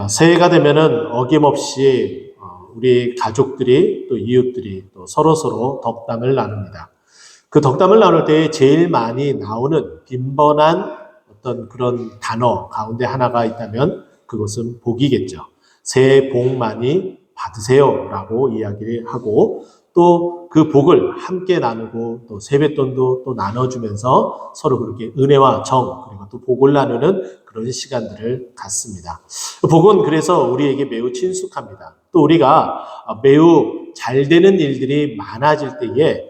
새해가 되면은 어김없이 우리 가족들이 또 이웃들이 또 서로서로 덕담을 나눕니다. 그 덕담을 나눌 때 제일 많이 나오는 빈번한 어떤 그런 단어 가운데 하나가 있다면 그것은 복이겠죠. 새해 복 많이 받으세요 라고 이야기를 하고 또 그 복을 함께 나누고 또 세뱃돈도 또 나눠주면서 서로 그렇게 은혜와 정 그리고 또 복을 나누는 그런 시간들을 갖습니다. 복은 그래서 우리에게 매우 친숙합니다. 또 우리가 매우 잘 되는 일들이 많아질 때에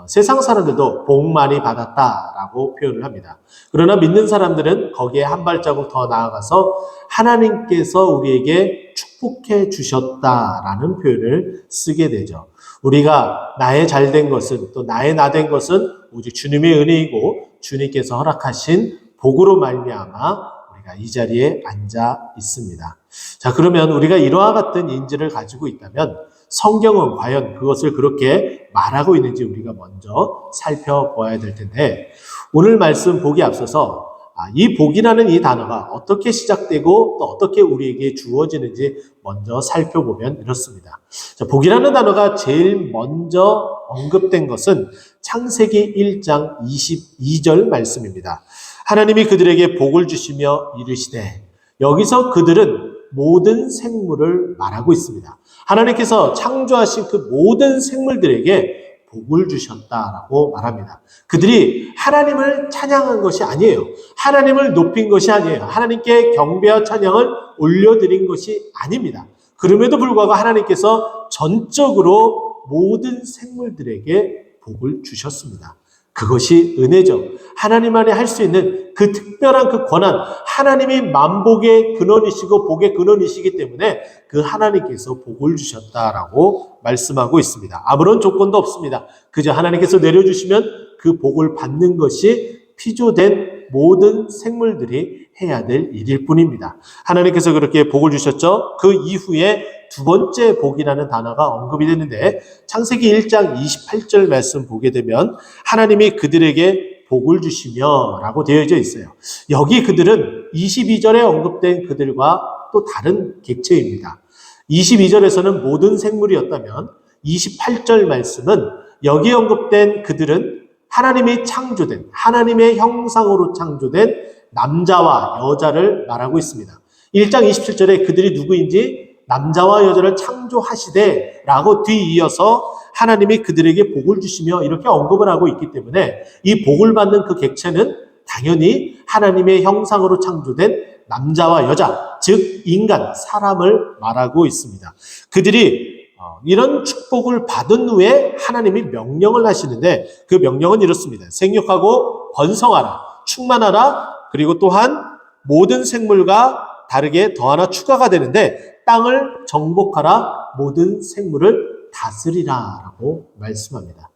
세상 사람들도 복 많이 받았다라고 표현을 합니다. 그러나 믿는 사람들은 거기에 한 발자국 더 나아가서 하나님께서 우리에게 축복해 주셨다라는 표현을 쓰게 되죠. 우리가 나의 잘된 것은 또 나의 나된 것은 오직 주님의 은혜이고 주님께서 허락하신 복으로 말미암아 우리가 이 자리에 앉아 있습니다. 자, 그러면 우리가 이러한 같은 인지를 가지고 있다면 성경은 과연 그것을 그렇게 말하고 있는지 우리가 먼저 살펴보아야 될 텐데 오늘 말씀 보기 앞서서 이 복이라는 이 단어가 어떻게 시작되고 또 어떻게 우리에게 주어지는지 먼저 살펴보면 이렇습니다. 자, 복이라는 단어가 제일 먼저 언급된 것은 창세기 1장 22절 말씀입니다. 하나님이 그들에게 복을 주시며 이르시되 여기서 그들은 모든 생물을 말하고 있습니다. 하나님께서 창조하신 그 모든 생물들에게 복을 주셨다라고 말합니다. 그들이 하나님을 찬양한 것이 아니에요. 하나님을 높인 것이 아니에요. 하나님께 경배와 찬양을 올려드린 것이 아닙니다. 그럼에도 불구하고 하나님께서 전적으로 모든 생물들에게 복을 주셨습니다. 그것이 은혜죠. 하나님 안에 할 수 있는 그 특별한 그 권한, 하나님이 만복의 근원이시고 복의 근원이시기 때문에 그 하나님께서 복을 주셨다라고 말씀하고 있습니다. 아무런 조건도 없습니다. 그저 하나님께서 내려주시면 그 복을 받는 것이 피조된 모든 생물들이 해야 될 일일 뿐입니다. 하나님께서 그렇게 복을 주셨죠. 그 이후에 두 번째 복이라는 단어가 언급이 되는데 창세기 1장 28절 말씀 보게 되면 하나님이 그들에게 복을 주시며 라고 되어져 있어요. 여기 그들은 22절에 언급된 그들과 또 다른 객체입니다. 22절에서는 모든 생물이었다면 28절 말씀은 여기 언급된 그들은 하나님이 창조된, 하나님의 형상으로 창조된 남자와 여자를 말하고 있습니다. 1장 27절에 그들이 누구인지 남자와 여자를 창조하시되 라고 뒤이어서 하나님이 그들에게 복을 주시며 이렇게 언급을 하고 있기 때문에 이 복을 받는 그 객체는 당연히 하나님의 형상으로 창조된 남자와 여자, 즉 인간, 사람을 말하고 있습니다. 그들이 이런 축복을 받은 후에 하나님이 명령을 하시는데 그 명령은 이렇습니다. 생육하고 번성하라, 충만하라, 그리고 또한 모든 생물과 다르게 더 하나 추가가 되는데 땅을 정복하라, 모든 생물을 다스리라 라고 말씀합니다.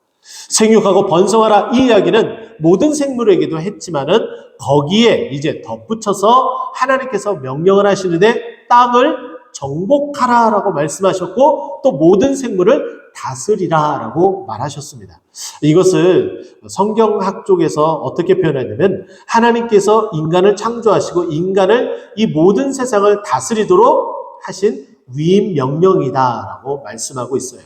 생육하고 번성하라 이 이야기는 모든 생물에게도 했지만은 거기에 이제 덧붙여서 하나님께서 명령을 하시는데 땅을 정복하라라고 말씀하셨고 또 모든 생물을 다스리라라고 말하셨습니다. 이것을 성경학 쪽에서 어떻게 표현하냐면 하나님께서 인간을 창조하시고 인간을 이 모든 세상을 다스리도록 하신 위임 명령이다라고 말씀하고 있어요.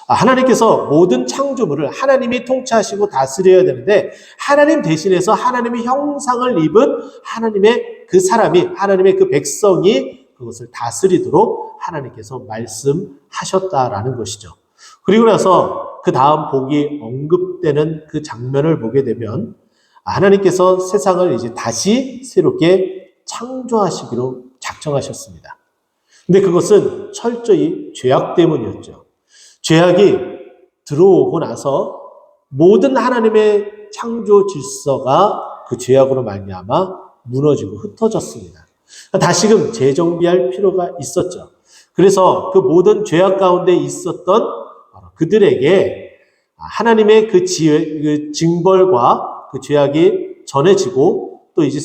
하나님께서 모든 창조물을 하나님이 통치하시고 다스려야 되는데 하나님 대신해서 하나님의 형상을 입은 하나님의 그 사람이 하나님의 그 백성이 그것을 다스리도록 하나님께서 말씀하셨다라는 것이죠. 그리고 나서 그 다음 복이 언급되는 그 장면을 보게 되면 하나님께서 세상을 이제 다시 새롭게 창조하시기로 작정하셨습니다. 근데 그것은 철저히 죄악 때문이었죠. 죄악이 들어오고 나서 모든 하나님의 창조 질서가 그 죄악으로 말미암아 무너지고 흩어졌습니다. 다시금 재정비할 필요가 있었죠. 그래서 그 모든 죄악 가운데 있었던 그들에게 하나님의 그 징벌과 그 죄악이 전해지고 또 이제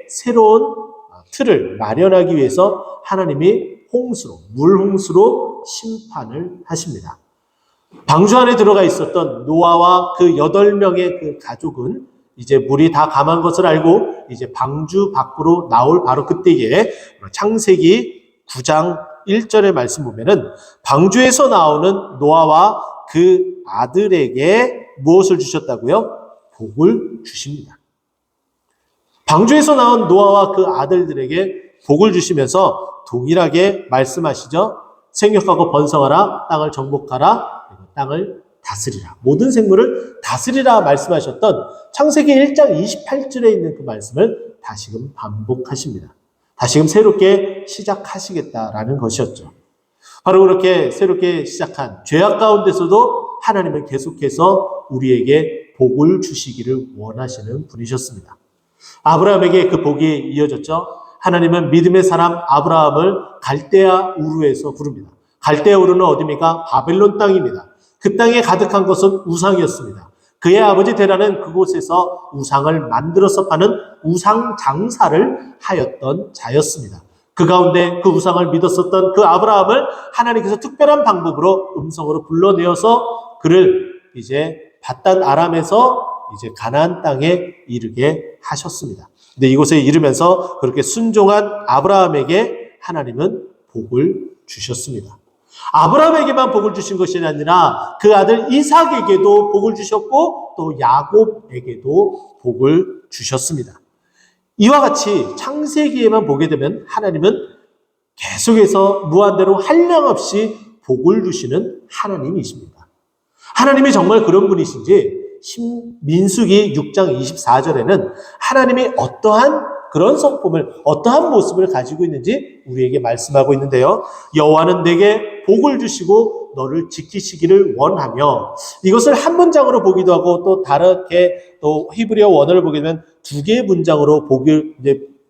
새로운 틀을 마련하기 위해서 하나님이 물홍수로 심판을 하십니다. 방주 안에 들어가 있었던 노아와 그 8명의 그 가족은 이제 물이 다 감한 것을 알고 이제 방주 밖으로 나올 바로 그때에 창세기 9장 1절의 말씀 보면은 방주에서 나오는 노아와 그 아들에게 무엇을 주셨다고요? 복을 주십니다. 방주에서 나온 노아와 그 아들들에게 복을 주시면서 동일하게 말씀하시죠. 생육하고 번성하라, 땅을 정복하라, 그리고 땅을 다스리라. 모든 생물을 다스리라 말씀하셨던 창세기 1장 28절에 있는 그 말씀을 다시금 반복하십니다. 다시금 새롭게 시작하시겠다라는 것이었죠. 바로 그렇게 새롭게 시작한 죄악 가운데서도 하나님은 계속해서 우리에게 복을 주시기를 원하시는 분이셨습니다. 아브라함에게 그 복이 이어졌죠. 하나님은 믿음의 사람 아브라함을 갈대아 우르에서 부릅니다. 갈대아 우르는 어디입니까? 바벨론 땅입니다. 그 땅에 가득한 것은 우상이었습니다. 그의 아버지 데라는 그곳에서 우상을 만들어서 파는 우상 장사를 하였던 자였습니다. 그 가운데 그 우상을 믿었었던 그 아브라함을 하나님께서 특별한 방법으로 음성으로 불러내어서 그를 이제 밧단 아람에서 이제 가나안 땅에 이르게 하셨습니다. 근데 이곳에 이르면서 그렇게 순종한 아브라함에게 하나님은 복을 주셨습니다. 아브라함에게만 복을 주신 것이 아니라 그 아들 이삭에게도 복을 주셨고 또 야곱에게도 복을 주셨습니다. 이와 같이 창세기에만 보게 되면 하나님은 계속해서 무한대로 한량없이 복을 주시는 하나님이십니다. 하나님이 정말 그런 분이신지 민수기 6장 24절에는 하나님이 어떠한 그런 성품을, 어떠한 모습을 가지고 있는지 우리에게 말씀하고 있는데요. 여호와는 내게 복을 주시고 너를 지키시기를 원하며, 이것을 한 문장으로 보기도 하고 또 다르게 또 히브리어 원어를 보게 되면 두 개의 문장으로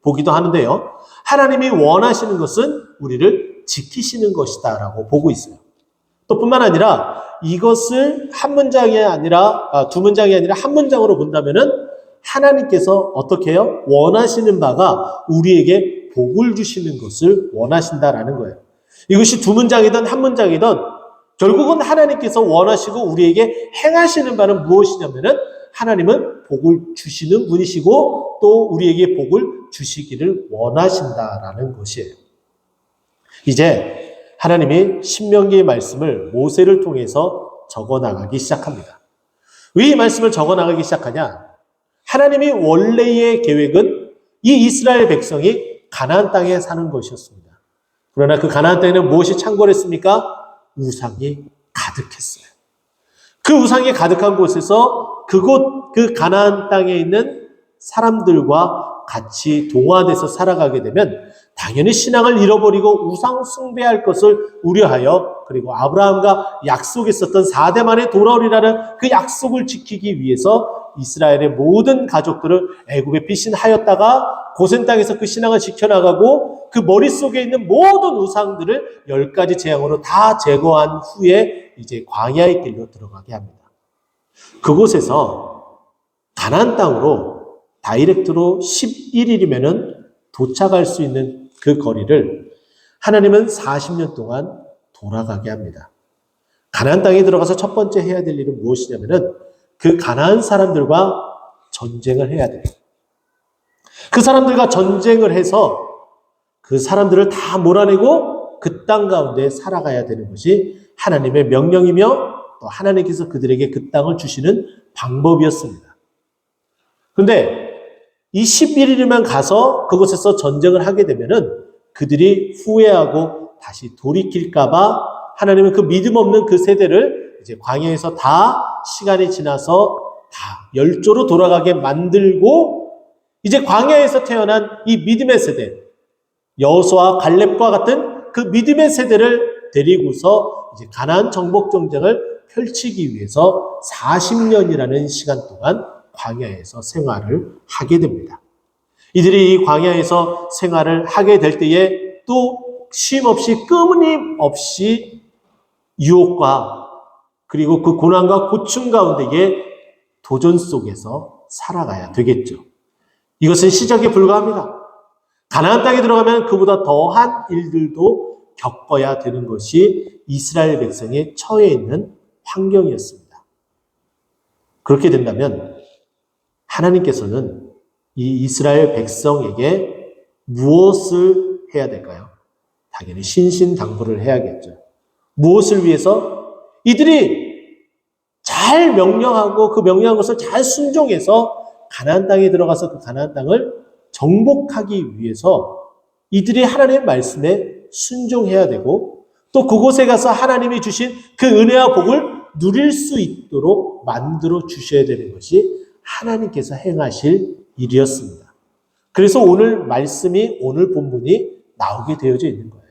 보기도 하는데요. 하나님이 원하시는 것은 우리를 지키시는 것이다라고 보고 있어요. 또 뿐만 아니라 이것을 한 문장이 아니라 두 문장이 아니라 한 문장으로 본다면은 하나님께서 어떻게 해요? 원하시는 바가 우리에게 복을 주시는 것을 원하신다라는 거예요. 이것이 두 문장이든 한 문장이든 결국은 하나님께서 원하시고 우리에게 행하시는 바는 무엇이냐면은 하나님은 복을 주시는 분이시고 또 우리에게 복을 주시기를 원하신다라는 것이에요. 이제 하나님이 신명기의 말씀을 모세를 통해서 적어나가기 시작합니다. 왜 이 말씀을 적어나가기 시작하냐? 하나님이 원래의 계획은 이 이스라엘 백성이 가나안 땅에 사는 것이었습니다. 그러나 그 가나안 땅에는 무엇이 창궐했습니까? 우상이 가득했어요. 그 우상이 가득한 곳에서 그 가나안 땅에 있는 사람들과 같이 동화돼서 살아가게 되면 당연히 신앙을 잃어버리고 우상 숭배할 것을 우려하여 그리고 아브라함과 약속했었던 4대 만에 돌아오리라는 그 약속을 지키기 위해서 이스라엘의 모든 가족들을 애굽에 피신하였다가 고센 땅에서 그 신앙을 지켜나가고 그 머릿속에 있는 모든 우상들을 10가지 재앙으로 다 제거한 후에 이제 광야의 길로 들어가게 합니다. 그곳에서 가나안 땅으로 다이렉트로 11일이면은 도착할 수 있는 그 거리를 하나님은 40년 동안 돌아가게 합니다. 가나안 땅에 들어가서 첫 번째 해야 될 일은 무엇이냐면은 그 가나안 사람들과 전쟁을 해야 돼요. 그 사람들과 전쟁을 해서 그 사람들을 다 몰아내고 그 땅 가운데 살아가야 되는 것이 하나님의 명령이며 또 하나님께서 그들에게 그 땅을 주시는 방법이었습니다. 그런데 이 11일이면 가서 그곳에서 전쟁을 하게 되면은 그들이 후회하고 다시 돌이킬까봐 하나님은 그 믿음 없는 그 세대를 이제 광야에서 다 시간이 지나서 다 열조로 돌아가게 만들고 이제 광야에서 태어난 이 믿음의 세대, 여호수아와 갈렙과 같은 그 믿음의 세대를 데리고서 이제 가나안 정복 전쟁을 펼치기 위해서 40년이라는 시간 동안 광야에서 생활을 하게 됩니다. 이들이 이 광야에서 생활을 하게 될 때에 또 쉼없이 끊임없이 유혹과 그리고 그 고난과 고충 가운데에 도전 속에서 살아가야 되겠죠. 이것은 시작에 불과합니다. 가나안 땅에 들어가면 그보다 더한 일들도 겪어야 되는 것이 이스라엘 백성의 처해 있는 환경이었습니다. 그렇게 된다면 하나님께서는 이 이스라엘 백성에게 무엇을 해야 될까요? 당연히 신신당부를 해야겠죠. 무엇을 위해서? 이들이 잘 명령하고 그 명령한 것을 잘 순종해서 가나안 땅에 들어가서 그 가나안 땅을 정복하기 위해서 이들이 하나님의 말씀에 순종해야 되고, 또 그곳에 가서 하나님이 주신 그 은혜와 복을 누릴 수 있도록 만들어 주셔야 되는 것이 하나님께서 행하실 일이었습니다. 그래서 오늘 말씀이, 오늘 본문이 나오게 되어져 있는 거예요.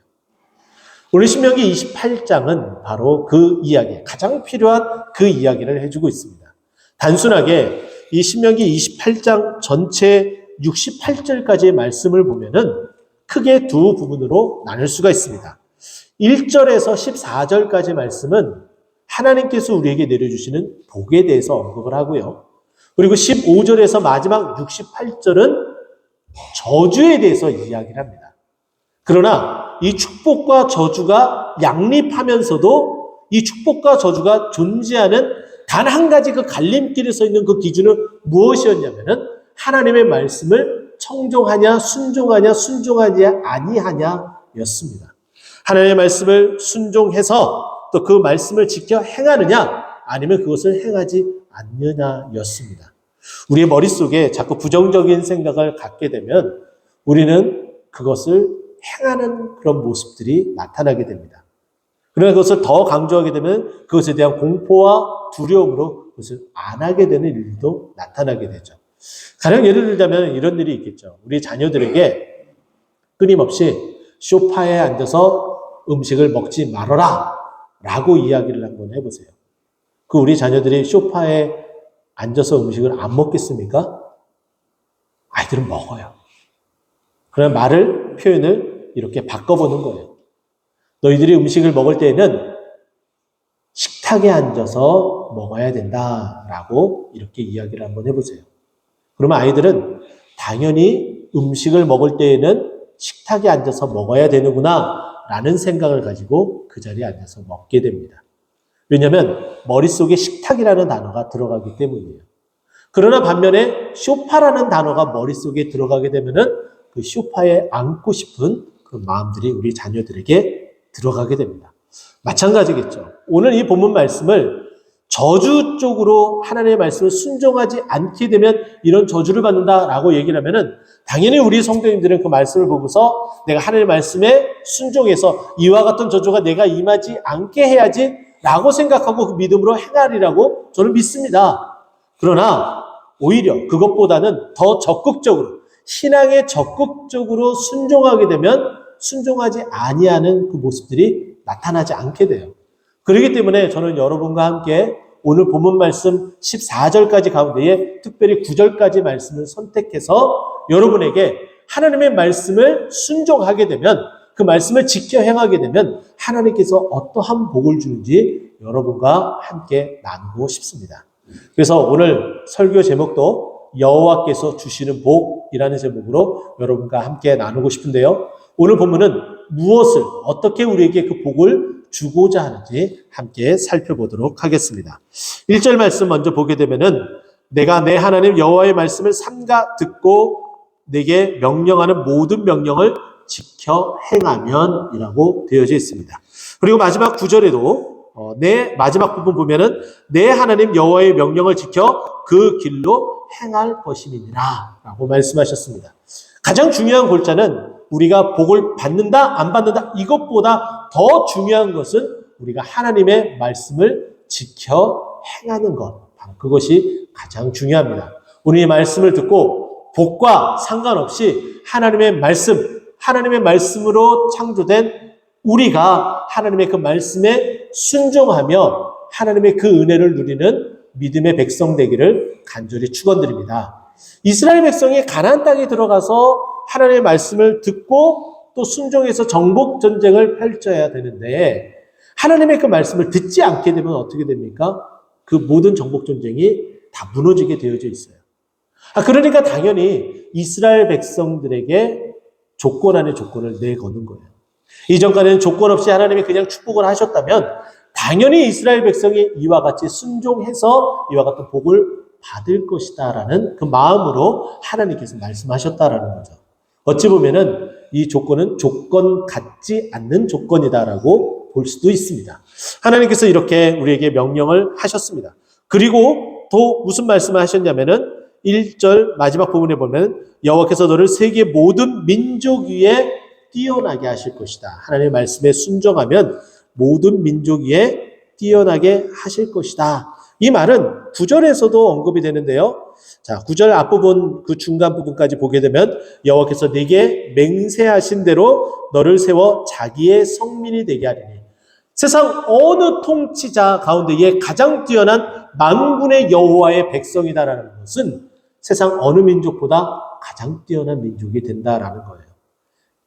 오늘 신명기 28장은 바로 그 이야기, 가장 필요한 그 이야기를 해주고 있습니다. 단순하게 이 신명기 28장 전체 68절까지의 말씀을 보면은 크게 두 부분으로 나눌 수가 있습니다. 1절에서 14절까지 말씀은 하나님께서 우리에게 내려주시는 복에 대해서 언급을 하고요. 그리고 15절에서 마지막 68절은 저주에 대해서 이야기를 합니다. 그러나 이 축복과 저주가 양립하면서도 이 축복과 저주가 존재하는 단 한 가지 그 갈림길에 서 있는 그 기준은 무엇이었냐면은 하나님의 말씀을 청종하냐, 순종하냐, 순종하지 아니하냐 였습니다. 하나님의 말씀을 순종해서 또 그 말씀을 지켜 행하느냐, 아니면 그것을 행하지 않느냐 였습니다. 우리의 머릿속에 자꾸 부정적인 생각을 갖게 되면 우리는 그것을 행하는 그런 모습들이 나타나게 됩니다. 그러나 그것을 더 강조하게 되면 그것에 대한 공포와 두려움으로 그것을 안 하게 되는 일도 나타나게 되죠. 가령 예를 들자면 이런 일이 있겠죠. 우리 자녀들에게 끊임없이 소파에 앉아서 음식을 먹지 말아라 라고 이야기를 한번 해보세요. 그 우리 자녀들이 소파에 앉아서 음식을 안 먹겠습니까? 아이들은 먹어요. 그러나 표현을 이렇게 바꿔보는 거예요. 너희들이 음식을 먹을 때에는 식탁에 앉아서 먹어야 된다라고 이렇게 이야기를 한번 해보세요. 그러면 아이들은 당연히 음식을 먹을 때에는 식탁에 앉아서 먹어야 되는구나 라는 생각을 가지고 그 자리에 앉아서 먹게 됩니다. 왜냐하면 머릿속에 식탁이라는 단어가 들어가기 때문이에요. 그러나 반면에 소파라는 단어가 머릿속에 들어가게 되면은 그 소파에 앉고 싶은 그 마음들이 우리 자녀들에게 들어가게 됩니다. 마찬가지겠죠. 오늘 이 본문 말씀을 저주 쪽으로 하나님의 말씀을 순종하지 않게 되면 이런 저주를 받는다라고 얘기를 하면은 당연히 우리 성도님들은 그 말씀을 보고서 내가 하나님의 말씀에 순종해서 이와 같은 저주가 내가 임하지 않게 해야지 라고 생각하고 그 믿음으로 행하리라고 저는 믿습니다. 그러나 오히려 그것보다는 더 적극적으로 신앙에 적극적으로 순종하게 되면 순종하지 아니하는 그 모습들이 나타나지 않게 돼요. 그렇기 때문에 저는 여러분과 함께 오늘 본문 말씀 14절까지 가운데에 특별히 9절까지 말씀을 선택해서 여러분에게 하나님의 말씀을 순종하게 되면 그 말씀을 지켜 행하게 되면 하나님께서 어떠한 복을 주는지 여러분과 함께 나누고 싶습니다. 그래서 오늘 설교 제목도 여호와께서 주시는 복이라는 제목으로 여러분과 함께 나누고 싶은데요. 오늘 본문은 무엇을 어떻게 우리에게 그 복을 주고자 하는지 함께 살펴보도록 하겠습니다. 1절 말씀 먼저 보게 되면은 내가 내 하나님 여호와의 말씀을 삼가 듣고 내게 명령하는 모든 명령을 지켜 행하면 이라고 되어져 있습니다. 그리고 마지막 9절에도 내 마지막 부분 보면은 내 하나님 여호와의 명령을 지켜 그 길로 행할 것임이니라 라고 말씀하셨습니다. 가장 중요한 골자는 우리가 복을 받는다 안 받는다 이것보다 더 중요한 것은 우리가 하나님의 말씀을 지켜 행하는 것, 바로 그것이 가장 중요합니다. 우리의 말씀을 듣고 복과 상관없이 하나님의 말씀으로 창조된 우리가 하나님의 그 말씀에 순종하며 하나님의 그 은혜를 누리는 믿음의 백성 되기를 간절히 축원드립니다. 이스라엘 백성이 가나안 땅에 들어가서 하나님의 말씀을 듣고 또 순종해서 정복 전쟁을 펼쳐야 되는데 하나님의 그 말씀을 듣지 않게 되면 어떻게 됩니까? 그 모든 정복 전쟁이 다 무너지게 되어져 있어요. 그러니까 당연히 이스라엘 백성들에게 조건 안에 조건을 내거는 거예요. 이전까지는 조건 없이 하나님이 그냥 축복을 하셨다면 당연히 이스라엘 백성이 이와 같이 순종해서 이와 같은 복을 받을 것이다라는 그 마음으로 하나님께서 말씀하셨다라는 거죠. 어찌 보면은 이 조건은 조건 같지 않는 조건이다라고 볼 수도 있습니다. 하나님께서 이렇게 우리에게 명령을 하셨습니다. 그리고 또 무슨 말씀을 하셨냐면은 1절 마지막 부분에 보면 여호와께서 너를 세계 모든 민족 위에 뛰어나게 하실 것이다. 하나님의 말씀에 순종하면 모든 민족 위에 뛰어나게 하실 것이다. 이 말은 9절에서도 언급이 되는데요. 자, 9절 앞부분 그 중간 부분까지 보게 되면 여호와께서 네게 맹세하신 대로 너를 세워 자기의 성민이 되게 하리니 세상 어느 통치자 가운데에 가장 뛰어난 만군의 여호와의 백성이다라는 것은 세상 어느 민족보다 가장 뛰어난 민족이 된다라는 거예요.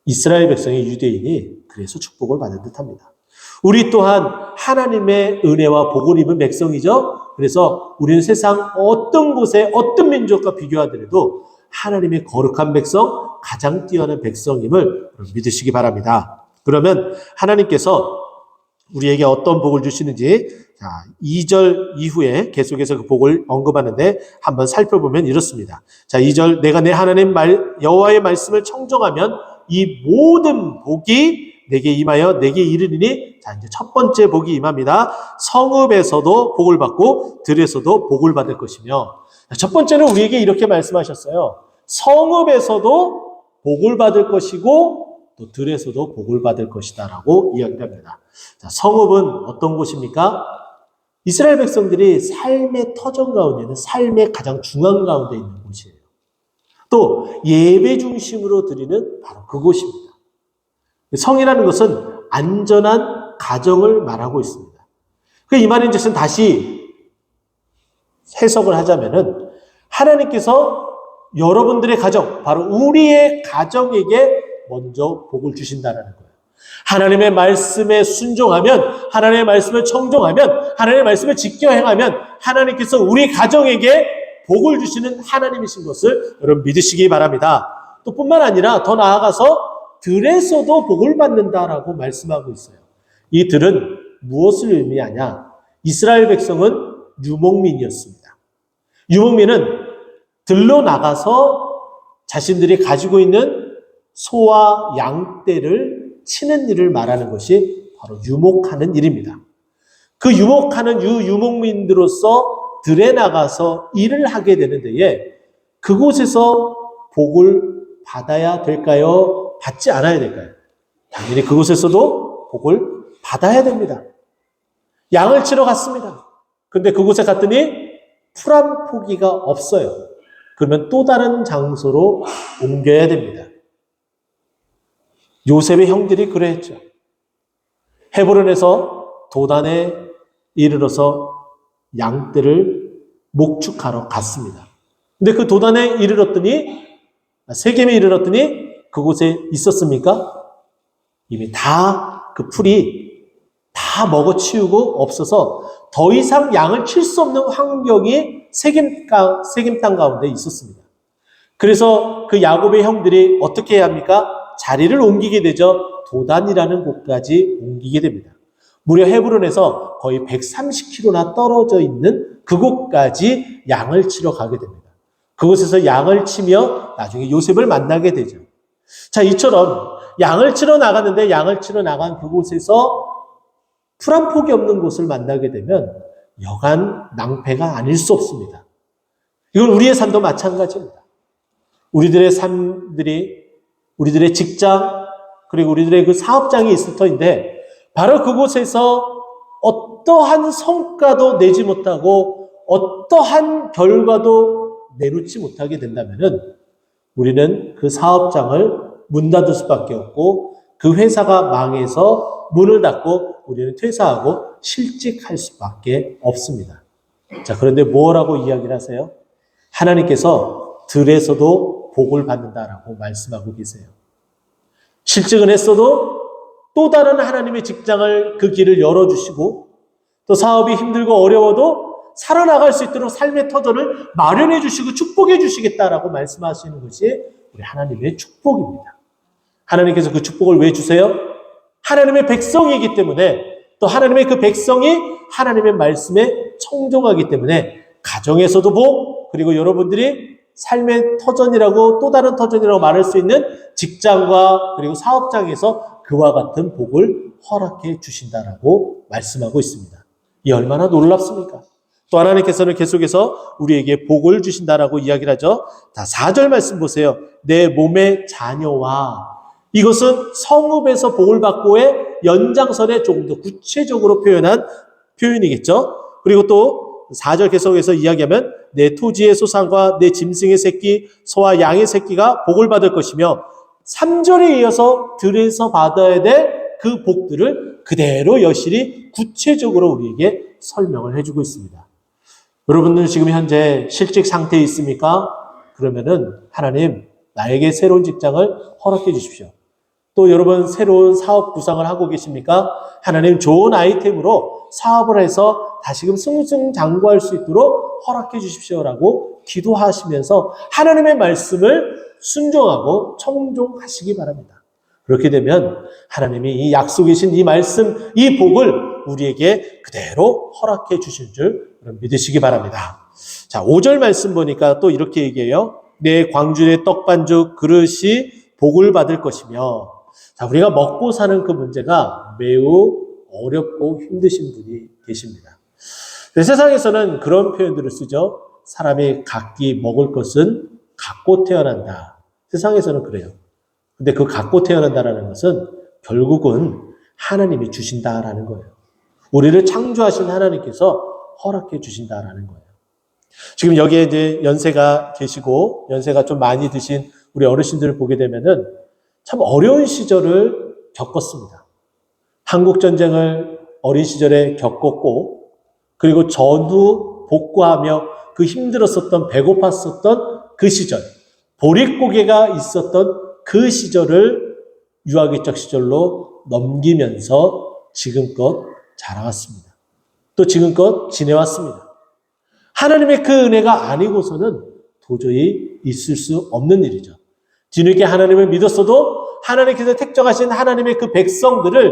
이스라엘 백성의 유대인이 그래서 축복을 받은 듯합니다. 우리 또한 하나님의 은혜와 복을 입은 백성이죠. 그래서 우리는 세상 어떤 곳에 어떤 민족과 비교하더라도 하나님의 거룩한 백성, 가장 뛰어난 백성임을 믿으시기 바랍니다. 그러면 하나님께서 우리에게 어떤 복을 주시는지 2절 이후에 계속해서 그 복을 언급하는데 한번 살펴보면 이렇습니다. 자, 2절 내가 내 하나님 여호와의 말씀을 청정하면 이 모든 복이 내게 임하여 내게 이르리니 자, 이제 첫 번째 복이 임합니다. 성읍에서도 복을 받고 들에서도 복을 받을 것이며 첫 번째는 우리에게 이렇게 말씀하셨어요. 성읍에서도 복을 받을 것이고 또 들에서도 복을 받을 것이다라고 이야기합니다. 자, 성읍은 어떤 곳입니까? 이스라엘 백성들이 삶의 터전 가운데는 삶의 가장 중앙 가운데 있는 곳이에요. 또 예배 중심으로 드리는 바로 그곳입니다. 성이라는 것은 안전한 가정을 말하고 있습니다. 이 말인 뜻은 다시 해석을 하자면은 하나님께서 여러분들의 가정, 바로 우리의 가정에게 먼저 복을 주신다는 거예요. 하나님의 말씀에 순종하면, 하나님의 말씀을 청종하면, 하나님의 말씀을 지켜 행하면 하나님께서 우리 가정에게 복을 주시는 하나님이신 것을 여러분 믿으시기 바랍니다. 또 뿐만 아니라 더 나아가서 들에서도 복을 받는다라고 말씀하고 있어요. 이 들은 무엇을 의미하냐? 이스라엘 백성은 유목민이었습니다. 유목민은 들로 나가서 자신들이 가지고 있는 소와 양떼를 치는 일을 말하는 것이 바로 유목하는 일입니다. 그 유목하는 유목민들로서 들에 나가서 일을 하게 되는 데에 그곳에서 복을 받아야 될까요? 받지 않아야 될까요? 당연히 그곳에서도 복을 받아야 됩니다. 양을 치러 갔습니다. 근데 그곳에 갔더니 풀 한 포기가 없어요. 그러면 또 다른 장소로 옮겨야 됩니다. 요셉의 형들이 그랬죠. 헤브론에서 도단에 이르러서 양떼를 목축하러 갔습니다. 근데 그 도단에 이르렀더니 세겜에 이르렀더니 그곳에 있었습니까? 이미 다 그 풀이 다 먹어치우고 없어서 더 이상 양을 칠 수 없는 환경이 세겜 땅 가운데 있었습니다. 그래서 그 야곱의 형들이 어떻게 해야 합니까? 자리를 옮기게 되죠. 도단이라는 곳까지 옮기게 됩니다. 무려 헤브론에서 거의 130km나 떨어져 있는 그곳까지 양을 치러 가게 됩니다. 그곳에서 양을 치며 나중에 요셉을 만나게 되죠. 자, 이처럼 양을 치러 나갔는데 양을 치러 나간 그곳에서 풀 한 폭이 없는 곳을 만나게 되면 여간 낭패가 아닐 수 없습니다. 이건 우리의 삶도 마찬가지입니다. 우리들의 삶들이, 우리들의 직장, 그리고 우리들의 그 사업장이 있을 터인데 바로 그곳에서 어떠한 성과도 내지 못하고 어떠한 결과도 내놓지 못하게 된다면은 우리는 그 사업장을 문 닫을 수밖에 없고 그 회사가 망해서 문을 닫고 우리는 퇴사하고 실직할 수밖에 없습니다. 자, 그런데 뭐라고 이야기를 하세요? 하나님께서 들에서도 복을 받는다라고 말씀하고 계세요. 실직은 했어도 또 다른 하나님의 직장을 그 길을 열어주시고 또 사업이 힘들고 어려워도 살아나갈 수 있도록 삶의 터전을 마련해 주시고 축복해 주시겠다라고 말씀하시는 것이 우리 하나님의 축복입니다. 하나님께서 그 축복을 왜 주세요? 하나님의 백성이기 때문에 또 하나님의 그 백성이 하나님의 말씀에 청종하기 때문에 가정에서도 복, 그리고 여러분들이 삶의 터전이라고 또 다른 터전이라고 말할 수 있는 직장과 그리고 사업장에서 그와 같은 복을 허락해 주신다라고 말씀하고 있습니다. 이 얼마나 놀랍습니까? 또 하나님께서는 계속해서 우리에게 복을 주신다라고 이야기를 하죠. 자, 4절 말씀 보세요. 내 몸의 자녀와, 이것은 성읍에서 복을 받고의 연장선에 조금 더 구체적으로 표현한 표현이겠죠. 그리고 또 4절 계속해서 이야기하면 내 토지의 소산과 내 짐승의 새끼, 소와 양의 새끼가 복을 받을 것이며, 3절에 이어서 들에서 받아야 될 그 복들을 그대로 여실히 구체적으로 우리에게 설명을 해주고 있습니다. 여러분들 지금 현재 실직 상태에 있습니까? 그러면은 하나님 나에게 새로운 직장을 허락해 주십시오. 또 여러분 새로운 사업 구상을 하고 계십니까? 하나님 좋은 아이템으로 사업을 해서 다시금 승승장구할 수 있도록 허락해 주십시오라고 기도하시면서 하나님의 말씀을 순종하고 청종하시기 바랍니다. 그렇게 되면 하나님이 이 약속이신 이 말씀, 이 복을 우리에게 그대로 허락해 주실 줄 믿으시기 바랍니다. 자, 5절 말씀 보니까 또 이렇게 얘기해요. 내 광주의 떡반죽 그릇이 복을 받을 것이며. 자, 우리가 먹고 사는 그 문제가 매우 어렵고 힘드신 분이 계십니다. 세상에서는 그런 표현들을 쓰죠. 사람이 각기 먹을 것은 갖고 태어난다. 세상에서는 그래요. 근데 그 갖고 태어난다라는 것은 결국은 하나님이 주신다라는 거예요. 우리를 창조하신 하나님께서 허락해 주신다라는 거예요. 지금 여기에 이제 연세가 계시고 연세가 좀 많이 드신 우리 어르신들을 보게 되면은 참 어려운 시절을 겪었습니다. 한국전쟁을 어린 시절에 겪었고, 그리고 전후 복구하며 그 힘들었었던, 배고팠었던 그 시절, 보릿고개가 있었던 그 시절을 유아기적 시절로 넘기면서 지금껏 자라왔습니다. 또 지금껏 지내왔습니다. 하나님의 그 은혜가 아니고서는 도저히 있을 수 없는 일이죠. 뒤늦게 하나님을 믿었어도 하나님께서 택정하신 하나님의 그 백성들을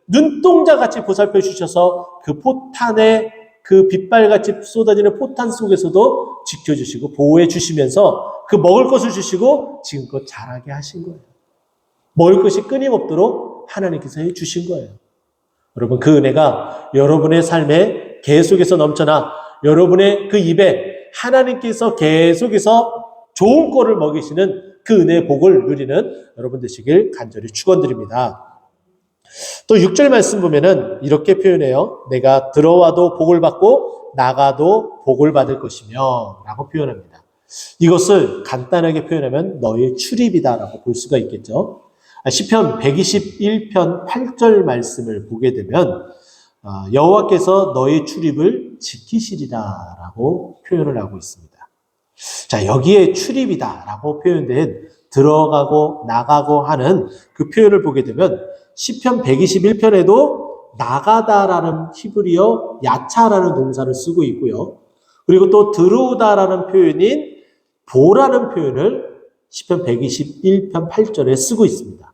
눈동자같이 보살펴 주셔서 그 포탄에 그 빛발같이 쏟아지는 포탄 속에서도 지켜주시고 보호해 주시면서 그 먹을 것을 주시고 지금껏 자라게 하신 거예요. 먹을 것이 끊임없도록 하나님께서 해주신 거예요. 여러분, 그 은혜가 여러분의 삶에 계속해서 넘쳐나 여러분의 그 입에 하나님께서 계속해서 좋은 꼴을 먹이시는 그 은혜의 복을 누리는 여러분 되시길 간절히 축원드립니다. 또 6절 말씀 보면은 이렇게 표현해요. 내가 들어와도 복을 받고 나가도 복을 받을 것이며 라고 표현합니다. 이것을 간단하게 표현하면 너의 출입이다라고 볼 수가 있겠죠. 시편 121편 8절 말씀을 보게 되면 여호와께서 너의 출입을 지키시리라라고 표현을 하고 있습니다. 자, 여기에 출입이다라고 표현된 들어가고 나가고 하는 그 표현을 보게 되면 시편 121편에도 나가다라는 히브리어 야차라는 동사를 쓰고 있고요. 그리고 또 들어오다라는 표현인 보라는 표현을 시편 121편 8절에 쓰고 있습니다.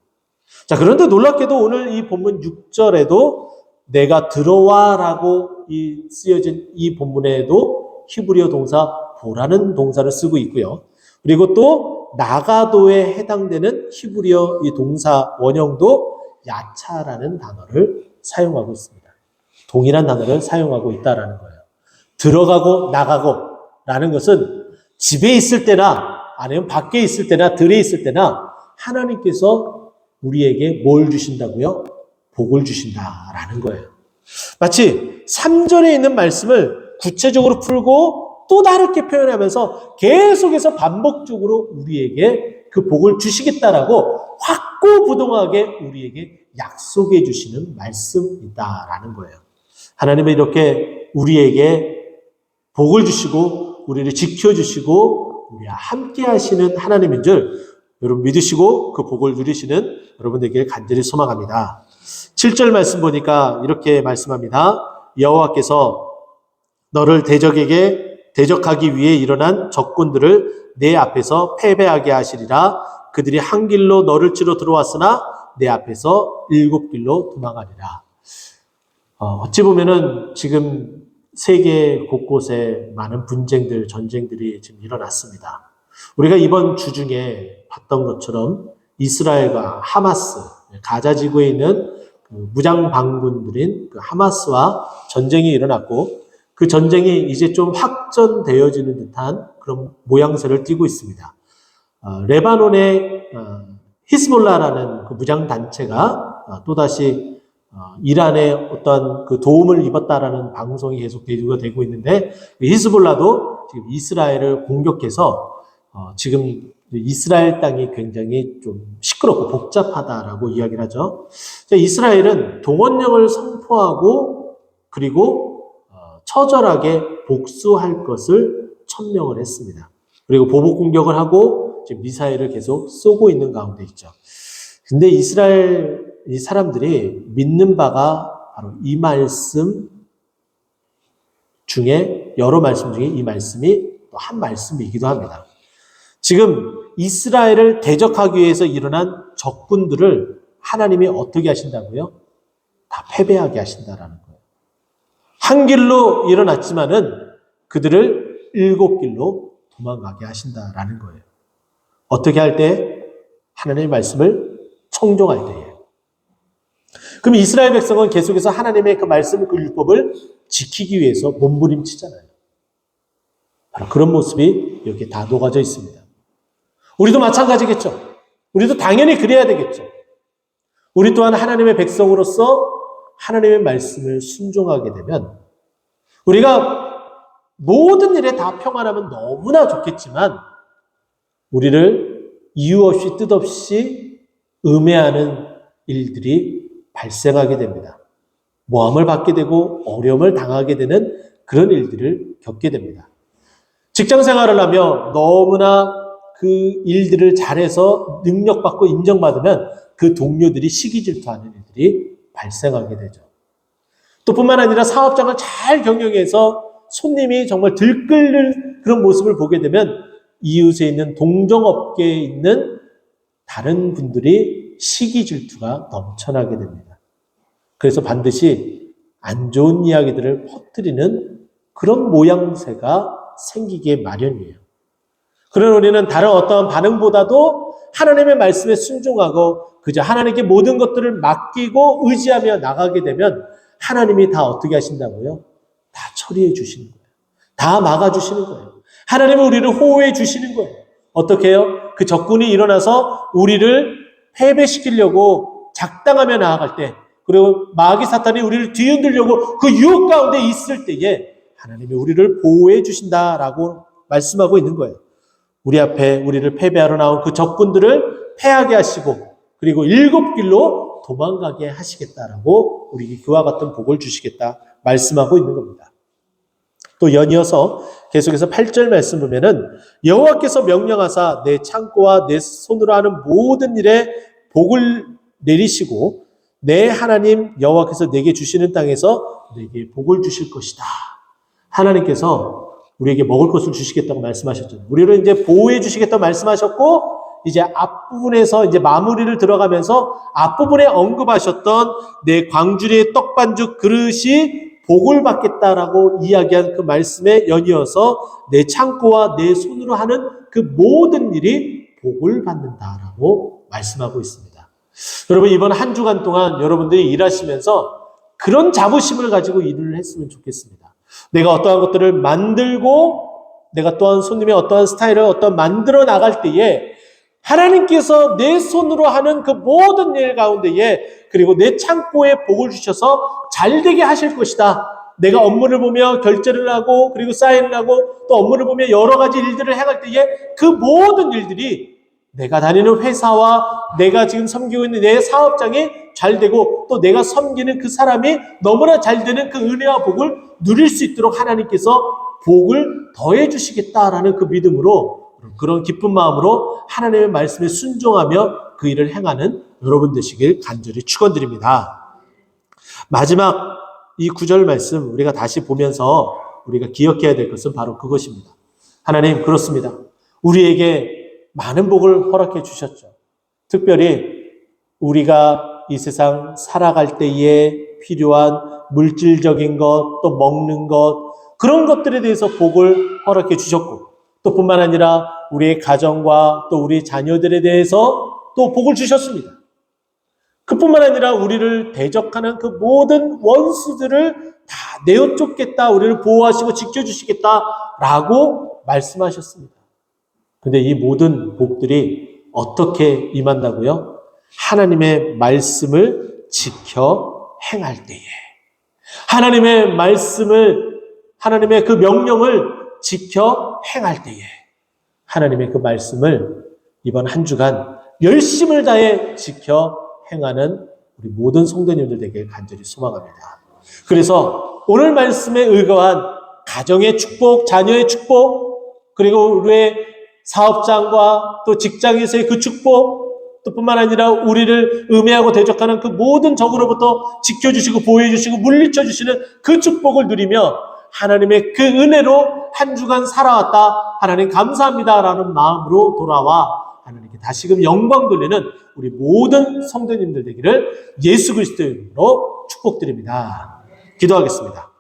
자, 그런데 놀랍게도 오늘 이 본문 6절에도 내가 들어와라고 쓰여진 이 본문에도 히브리어 동사 보라는 동사를 쓰고 있고요. 그리고 또 나가도에 해당되는 히브리어 이 동사 원형도 야차라는 단어를 사용하고 있습니다. 동일한 단어를 사용하고 있다라는 거예요. 들어가고 나가고 라는 것은 집에 있을 때나 아니면 밖에 있을 때나 들에 있을 때나 하나님께서 우리에게 뭘 주신다고요? 복을 주신다라는 거예요. 마치 3절에 있는 말씀을 구체적으로 풀고 또 다르게 표현하면서 계속해서 반복적으로 우리에게 그 복을 주시겠다라고 확고부동하게 우리에게 약속해 주시는 말씀이다라는 거예요. 하나님은 이렇게 우리에게 복을 주시고 우리를 지켜주시고 우리와 함께 하시는 하나님인 줄 여러분 믿으시고 그 복을 누리시는 여러분들에게 간절히 소망합니다. 7절 말씀 보니까 이렇게 말씀합니다. 여호와께서 너를 대적하기 위해 일어난 적군들을 내 앞에서 패배하게 하시리라. 그들이 한 길로 너를 치러 들어왔으나 내 앞에서 7길로 도망하리라. 어찌 보면은 지금 세계 곳곳에 많은 분쟁들, 전쟁들이 지금 일어났습니다. 우리가 이번 주 중에 봤던 것처럼 이스라엘과 하마스, 가자 지구에 있는 그 무장 반군들인 그 하마스와 전쟁이 일어났고 그 전쟁이 이제 좀 확전되어지는 듯한 그런 모양새를 띠고 있습니다. 레바논의 히스볼라라는 그 무장 단체가 또다시 이란에 어떤 그 도움을 입었다라는 방송이 계속 대두가 되고 있는데 히스볼라도 지금 이스라엘을 공격해서 지금 이스라엘 땅이 굉장히 좀 시끄럽고 복잡하다라고 이야기를 하죠. 이스라엘은 동원령을 선포하고 그리고 처절하게 복수할 것을 천명을 했습니다. 그리고 보복 공격을 하고 지금 미사일을 계속 쏘고 있는 가운데 있죠. 근데 이스라엘 이 사람들이 믿는 바가 바로 이 말씀 중에 여러 말씀 중에 이 말씀이 또 한 말씀이기도 합니다. 지금 이스라엘을 대적하기 위해서 일어난 적군들을 하나님이 어떻게 하신다고요? 다 패배하게 하신다라는 거예요. 한 길로 일어났지만은 그들을 7길로 도망가게 하신다라는 거예요. 어떻게 할 때? 하나님의 말씀을 청종할 때에. 그럼 이스라엘 백성은 계속해서 하나님의 그 말씀, 그 율법을 지키기 위해서 몸부림치잖아요. 바로 그런 모습이 여기에 다 녹아져 있습니다. 우리도 마찬가지겠죠. 우리도 당연히 그래야 되겠죠. 우리 또한 하나님의 백성으로서 하나님의 말씀을 순종하게 되면 우리가 모든 일에 다 평안하면 너무나 좋겠지만 우리를 이유 없이 뜻없이 음해하는 일들이 발생하게 됩니다. 모함을 받게 되고 어려움을 당하게 되는 그런 일들을 겪게 됩니다. 직장 생활을 하며 너무나 그 일들을 잘해서 능력받고 인정받으면 그 동료들이 시기 질투하는 일들이 발생하게 되죠. 또 뿐만 아니라 사업장을 잘 경영해서 손님이 정말 들끓는 그런 모습을 보게 되면 이웃에 있는 동종업계에 있는 다른 분들이 시기 질투가 넘쳐나게 됩니다. 그래서 반드시 안 좋은 이야기들을 퍼뜨리는 그런 모양새가 생기게 마련이에요. 그러나 우리는 다른 어떠한 반응보다도 하나님의 말씀에 순종하고 그저 하나님께 모든 것들을 맡기고 의지하며 나가게 되면 하나님이 다 어떻게 하신다고요? 다 처리해 주시는 거예요. 다 막아주시는 거예요. 하나님은 우리를 호호해 주시는 거예요. 어떻게 해요? 그 적군이 일어나서 우리를 패배시키려고 작당하며 나아갈 때 그리고 마귀 사탄이 우리를 뒤흔들려고 그 유혹 가운데 있을 때에 하나님이 우리를 보호해 주신다라고 말씀하고 있는 거예요. 우리 앞에 우리를 패배하러 나온 그 적군들을 패하게 하시고 그리고 7길로 도망가게 하시겠다라고 우리에게 그와 같은 복을 주시겠다 말씀하고 있는 겁니다. 또 연이어서 계속해서 8절 말씀 보면은 여호와께서 명령하사 내 창고와 내 손으로 하는 모든 일에 복을 내리시고 내 하나님 여호와께서 내게 주시는 땅에서 내게 복을 주실 것이다. 하나님께서 우리에게 먹을 것을 주시겠다고 말씀하셨죠. 우리를 이제 보호해 주시겠다고 말씀하셨고 이제 앞부분에서 이제 마무리를 들어가면서 앞부분에 언급하셨던 내 광주리의 떡반죽 그릇이 복을 받겠다라고 이야기한 그 말씀에 연이어서 내 창고와 내 손으로 하는 그 모든 일이 복을 받는다라고 말씀하고 있습니다. 여러분 이번 한 주간 동안 여러분들이 일하시면서 그런 자부심을 가지고 일을 했으면 좋겠습니다. 내가 어떠한 것들을 만들고 내가 또한 손님의 어떠한 스타일을 만들어 나갈 때에 하나님께서 내 손으로 하는 그 모든 일 가운데에 그리고 내 창고에 복을 주셔서 잘되게 하실 것이다. 내가 업무를 보며 결제를 하고 그리고 사인을 하고 또 업무를 보며 여러 가지 일들을 해갈 때에 그 모든 일들이 내가 다니는 회사와 내가 지금 섬기고 있는 내 사업장이 잘되고 또 내가 섬기는 그 사람이 너무나 잘되는 그 은혜와 복을 누릴 수 있도록 하나님께서 복을 더해 주시겠다라는 그 믿음으로 그런 기쁜 마음으로 하나님의 말씀에 순종하며 그 일을 행하는 여러분 되시길 간절히 축원드립니다. 마지막 이 9절 말씀 우리가 다시 보면서 우리가 기억해야 될 것은 바로 그것입니다. 하나님 그렇습니다. 우리에게 많은 복을 허락해 주셨죠. 특별히 우리가 이 세상 살아갈 때에 필요한 물질적인 것, 또 먹는 것, 그런 것들에 대해서 복을 허락해 주셨고 또 뿐만 아니라 우리의 가정과 또 우리 자녀들에 대해서 또 복을 주셨습니다. 그뿐만 아니라 우리를 대적하는 그 모든 원수들을 다 내어 쫓겠다, 우리를 보호하시고 지켜주시겠다라고 말씀하셨습니다. 근데 이 모든 복들이 어떻게 임한다고요? 하나님의 말씀을 지켜 행할 때에. 하나님의 말씀을, 하나님의 그 명령을 지켜 행할 때에. 하나님의 그 말씀을 이번 한 주간 열심을 다해 지켜 행하는 우리 모든 성도님들 되길 간절히 소망합니다. 그래서 오늘 말씀에 의거한 가정의 축복, 자녀의 축복, 그리고 우리의 사업장과 또 직장에서의 그 축복, 또 뿐만 아니라 우리를 음해하고 대적하는 그 모든 적으로부터 지켜주시고 보호해주시고 물리쳐주시는 그 축복을 누리며 하나님의 그 은혜로 한 주간 살아왔다. 하나님 감사합니다라는 마음으로 돌아와 하나님께 다시금 영광 돌리는 우리 모든 성도님들 되기를 예수 그리스도의 이름으로 축복드립니다. 기도하겠습니다.